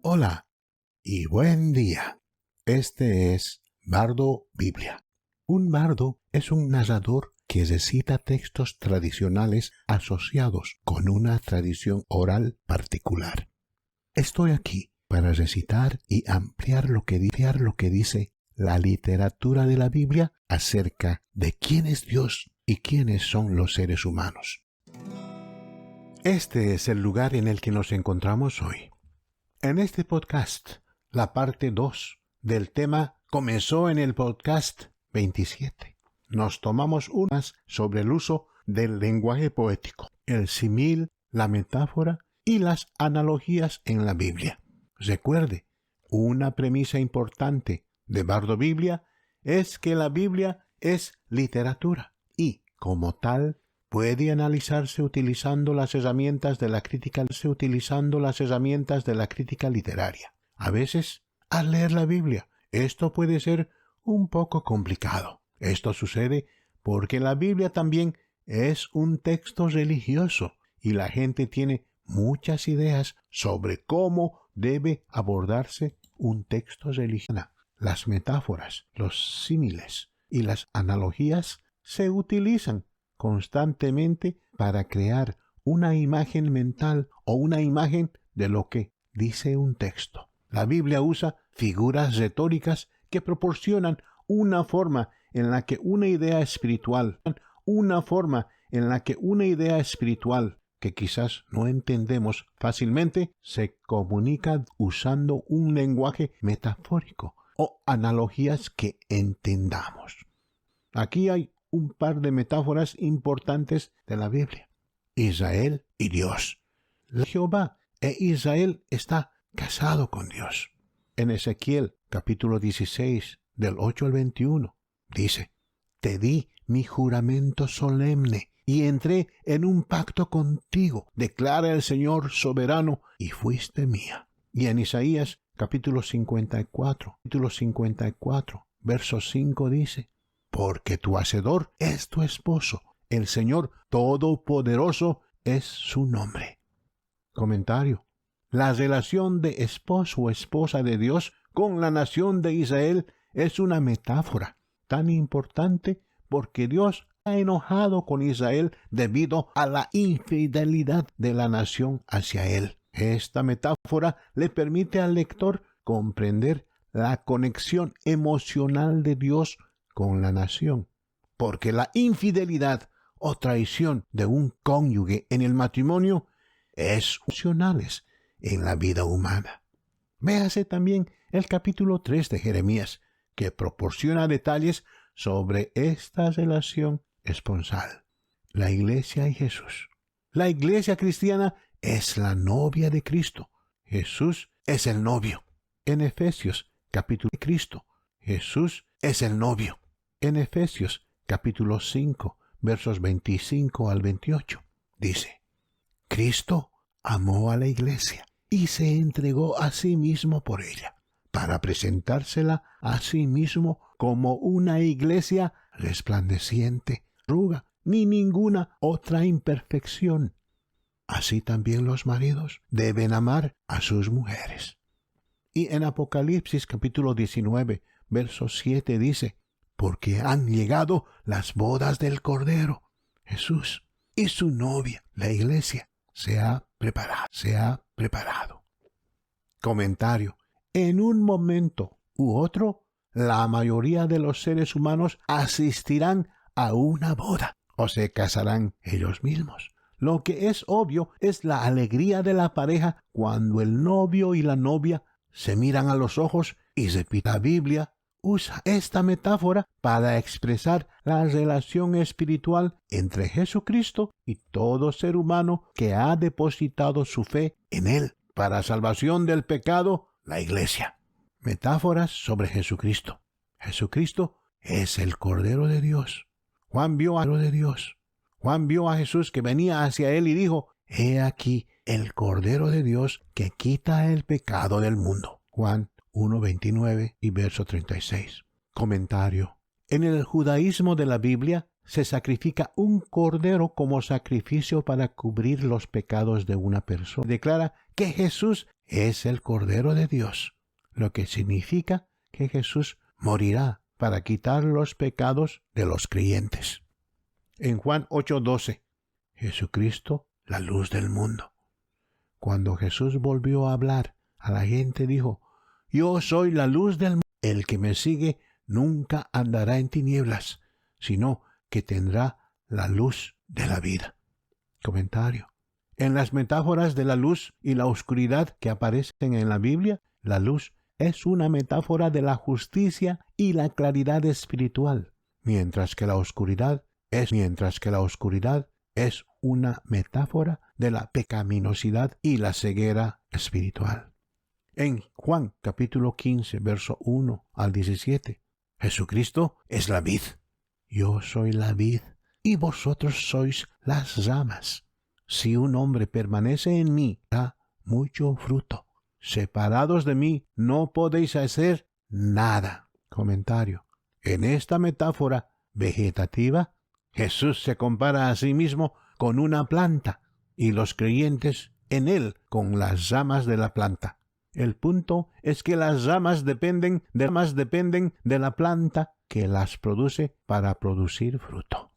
Hola y buen día. Este es Bardo Biblia. Un bardo es un narrador que recita textos tradicionales asociados con una tradición oral particular. Estoy aquí para recitar y ampliar lo que dice la literatura de la Biblia acerca de quién es Dios y quiénes son los seres humanos. Este es el lugar en el que nos encontramos hoy. En este podcast, la parte 2 del tema comenzó en el podcast 27. Nos tomamos unas sobre el uso del lenguaje poético, el símil, la metáfora y las analogías en la Biblia. Recuerde, una premisa importante de Bardo Biblia es que la Biblia es literatura y, como tal, puede analizarse utilizando las herramientas de la crítica literaria. A veces, al leer la Biblia, esto puede ser un poco complicado. Esto sucede porque la Biblia también es un texto religioso y la gente tiene muchas ideas sobre cómo debe abordarse un texto religioso. Las metáforas, los símiles y las analogías se utilizan constantemente para crear una imagen mental o una imagen de lo que dice un texto. La Biblia usa figuras retóricas que proporcionan una forma en la que una idea espiritual que quizás no entendemos fácilmente se comunica usando un lenguaje metafórico o analogías que entendamos. Aquí hay un par de metáforas importantes de la Biblia. Israel y Dios. Jehová e Israel está casado con Dios. En Ezequiel capítulo 16 del 8 al 21 dice: Te di mi juramento solemne y entré en un pacto contigo, declara el Señor soberano, y fuiste mía. Y en Isaías capítulo 54, verso 5 dice: Porque tu Hacedor es tu esposo, el Señor Todopoderoso es su nombre. Comentario. La relación de esposo o esposa de Dios con la nación de Israel es una metáfora tan importante porque Dios ha enojado con Israel debido a la infidelidad de la nación hacia él. Esta metáfora le permite al lector comprender la conexión emocional de Dios con la nación, porque la infidelidad o traición de un cónyuge en el matrimonio es opcionales en la vida humana. Véase también el capítulo 3 de Jeremías, que proporciona detalles sobre esta relación esponsal. La Iglesia y Jesús. La Iglesia cristiana es la novia de Cristo. Jesús es el novio. En Efesios capítulo de Cristo, Jesús es el novio. En Efesios capítulo 5, versos 25 al 28, dice: Cristo amó a la Iglesia y se entregó a sí mismo por ella, para presentársela a sí mismo como una iglesia resplandeciente, arruga, ni ninguna otra imperfección. Así también los maridos deben amar a sus mujeres. Y en Apocalipsis capítulo 19, verso 7 dice: Porque han llegado las bodas del Cordero, Jesús, y su novia, la Iglesia, se ha preparado. Comentario. En un momento u otro, la mayoría de los seres humanos asistirán a una boda o se casarán ellos mismos. Lo que es obvio es la alegría de la pareja cuando el novio y la novia se miran a los ojos y repiten. La Biblia usa esta metáfora para expresar la relación espiritual entre Jesucristo y todo ser humano que ha depositado su fe en Él para salvación del pecado, la Iglesia. Metáforas sobre Jesucristo. Jesucristo es el Cordero de Dios. Juan vio a Jesús que venía hacia él y dijo: He aquí el Cordero de Dios que quita el pecado del mundo. Juan 1:29 y verso 36. Comentario. En el judaísmo de la Biblia se sacrifica un cordero como sacrificio para cubrir los pecados de una persona. Declara que Jesús es el Cordero de Dios, lo que significa que Jesús morirá para quitar los pecados de los creyentes. En Juan 8:12, Jesucristo, la luz del mundo. Cuando Jesús volvió a hablar a la gente, dijo: Yo soy la luz del mundo. El que me sigue nunca andará en tinieblas, sino que tendrá la luz de la vida. Comentario. En las metáforas de la luz y la oscuridad que aparecen en la Biblia, la luz es una metáfora de la justicia y la claridad espiritual, mientras que la oscuridad es una metáfora de la pecaminosidad y la ceguera espiritual. En Juan capítulo 15, verso 1 al 17, Jesucristo es la vid. Yo soy la vid, y vosotros sois las ramas. Si un hombre permanece en mí, da mucho fruto. Separados de mí, no podéis hacer nada. Comentario. En esta metáfora vegetativa, Jesús se compara a sí mismo con una planta, y los creyentes en él con las ramas de la planta. El punto es que las ramas dependen de la planta que las produce para producir fruto.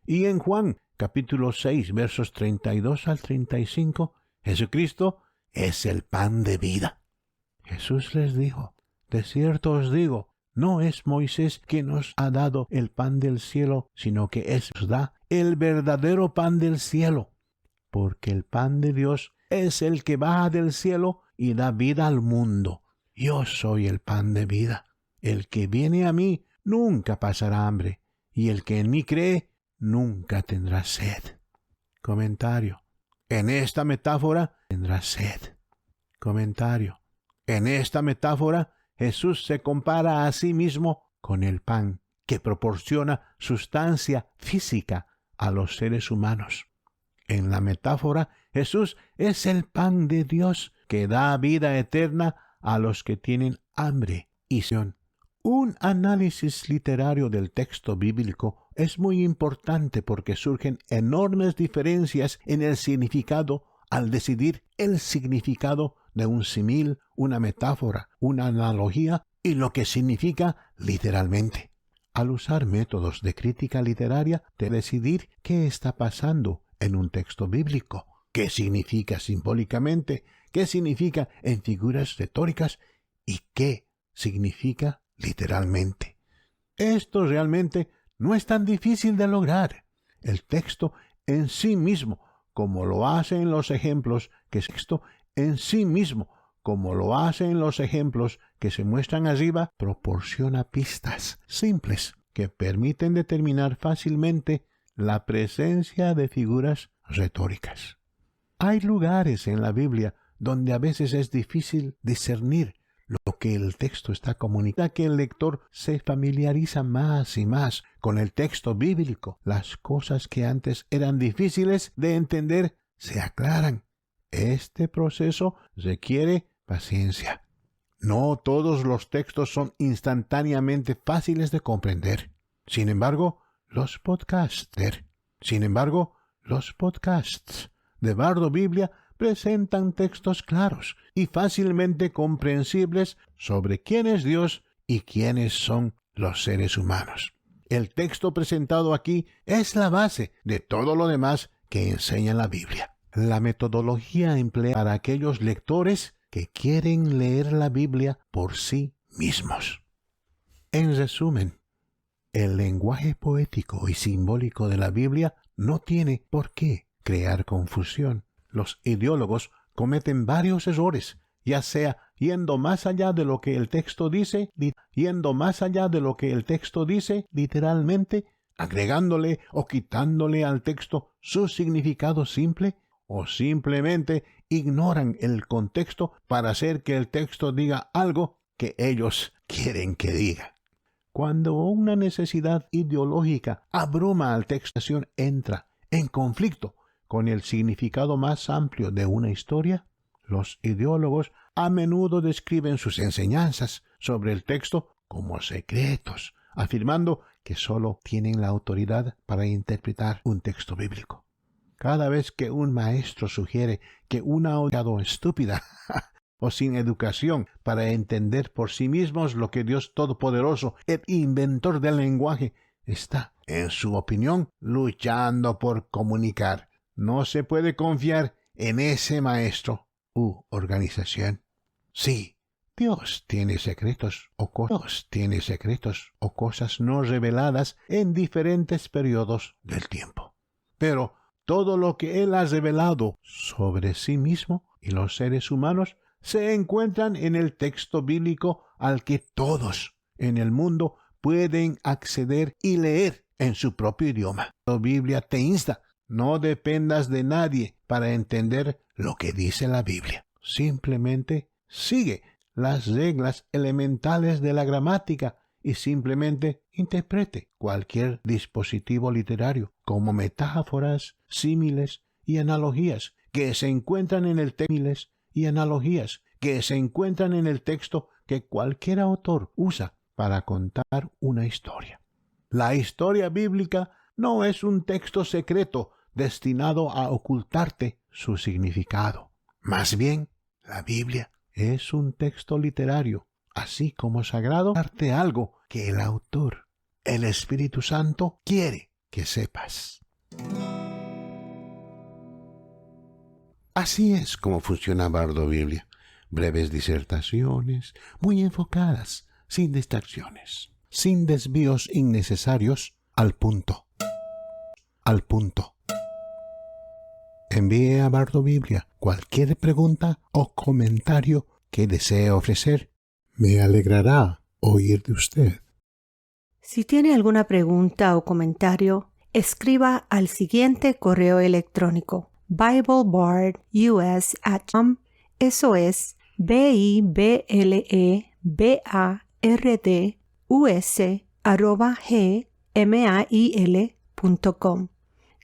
Y en Juan capítulo 6, versos 32 al 35, Jesucristo es el pan de vida. Jesús les dijo: De cierto os digo, no es Moisés quien nos ha dado el pan del cielo, sino que os da el verdadero pan del cielo. Porque el pan de Dios es el que baja del cielo y da vida al mundo. Yo soy el pan de vida. El que viene a mí nunca pasará hambre, y el que en mí cree nunca tendrá sed. Comentario. En esta metáfora tendrá sed. Comentario. En esta metáfora Jesús se compara a sí mismo con el pan, que proporciona sustancia física a los seres humanos. En la metáfora, Jesús es el pan de Dios que da vida eterna a los que tienen hambre y sed. Un análisis literario del texto bíblico es muy importante porque surgen enormes diferencias en el significado al decidir el significado de un símil, una metáfora, una analogía y lo que significa literalmente. Al usar métodos de crítica literaria, de decidir qué está pasando en un texto bíblico, qué significa simbólicamente, qué significa en figuras retóricas y qué significa literalmente. Esto realmente no es tan difícil de lograr. El texto en sí mismo, como lo hace en los ejemplos que se muestran arriba, proporciona pistas simples que permiten determinar fácilmente la presencia de figuras retóricas. Hay lugares en la Biblia donde a veces es difícil discernir lo que el texto está comunicando, que el lector se familiariza más y más con el texto bíblico. Las cosas que antes eran difíciles de entender se aclaran. Este proceso requiere paciencia. No todos los textos son instantáneamente fáciles de comprender. Sin embargo, los podcasts de Bardo Biblia presentan textos claros y fácilmente comprensibles sobre quién es Dios y quiénes son los seres humanos. El texto presentado aquí es la base de todo lo demás que enseña la Biblia. La metodología empleada para aquellos lectores que quieren leer la Biblia por sí mismos. En resumen, el lenguaje poético y simbólico de la Biblia no tiene por qué crear confusión. Los ideólogos cometen varios errores, ya sea yendo más allá de lo que el texto dice literalmente, agregándole o quitándole al texto su significado simple, o simplemente ignoran el contexto para hacer que el texto diga algo que ellos quieren que diga. Cuando una necesidad ideológica abruma al texto, entra en conflicto con el significado más amplio de una historia, los ideólogos a menudo describen sus enseñanzas sobre el texto como secretos, afirmando que solo tienen la autoridad para interpretar un texto bíblico. Cada vez que un maestro sugiere que una audiencia estúpida o sin educación para entender por sí mismos lo que Dios Todopoderoso, el inventor del lenguaje, está, en su opinión, luchando por comunicar, no se puede confiar en ese maestro u organización. Sí, Dios tiene secretos o cosas no reveladas en diferentes periodos del tiempo. Pero todo lo que Él ha revelado sobre sí mismo y los seres humanos se encuentran en el texto bíblico al que todos en el mundo pueden acceder y leer en su propio idioma. La Biblia te insta: no dependas de nadie para entender lo que dice la Biblia. Simplemente sigue las reglas elementales de la gramática y simplemente interprete cualquier dispositivo literario como metáforas, símiles y analogías que se encuentran en el texto que cualquier autor usa para contar una historia. La historia bíblica no es un texto secreto destinado a ocultarte su significado. Más bien, la Biblia es un texto literario, así como sagrado, darte algo que el autor, el Espíritu Santo, quiere que sepas. Así es como funciona Bardo Biblia. Breves disertaciones, muy enfocadas, sin distracciones, sin desvíos innecesarios, al punto. Envíe a Bardo Biblia cualquier pregunta o comentario que desee ofrecer. Me alegrará oír de usted. Si tiene alguna pregunta o comentario, escriba al siguiente correo electrónico: BibleBardUS@com. Eso es BibleBardus@gmail.com.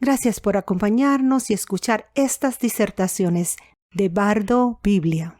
Gracias por acompañarnos y escuchar estas disertaciones de Bardo Biblia.